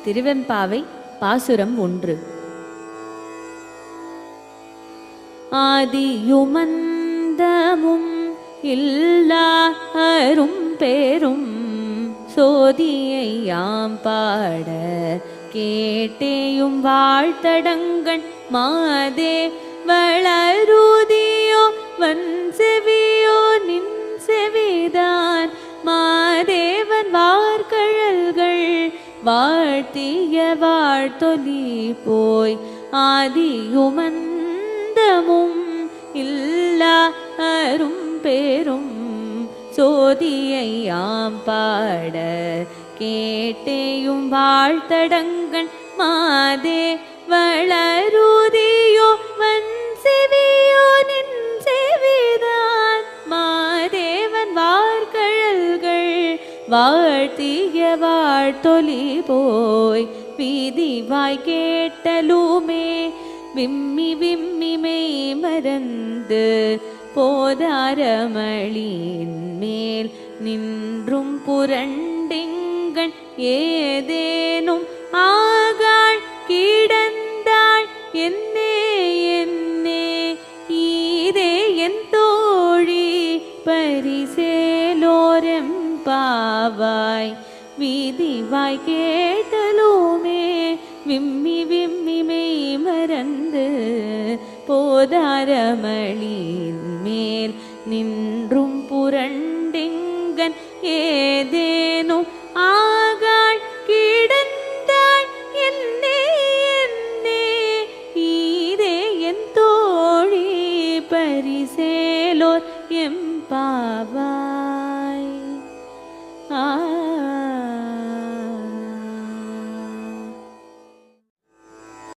திருவெம்பாவை பாசுரம் 1. ஆதியுமந்தமும் இல்லா அரும் பேரும் சோதியை யாம் பாட கேட்டேயும் வாழ்த்தடங்கண் மாதே வளருதியோ வன் செவியோ நின் செவிதான் மாதேவன் வார்கழல்கள் வாழ்த்திய வாழ்த்தொலி போய் ஆதியுமந்தமும் இல்லா அரும் பேரும் சோதியை யாம் பாட கேட்டேயும் வாழ்த்தடங்கண் மாதே வளருதியோ வன் செவியோ நின் செவிதான் மாதேவன் வார்கழல்கள் வாழ்த்திய வாழ்த்தொலி போய் வீதிவாய் கேட்டலுமே விம்மி விம்மி மெய் மறந்து போதாரமளின் மேல் நின்றும் புரண்டிங்கண் ஏதேனும் ஆகாள் கிடந்தாள் என்னே என்னே ஈதே என் தோழி பரிசேலோரம் பாவாய் வீதிவாய் கேட்டலுமே விம்மி விம்மி மெய் மறந்து போதாரமளின் மேல் நின்றும் புரண்டிங்கன் ஏதே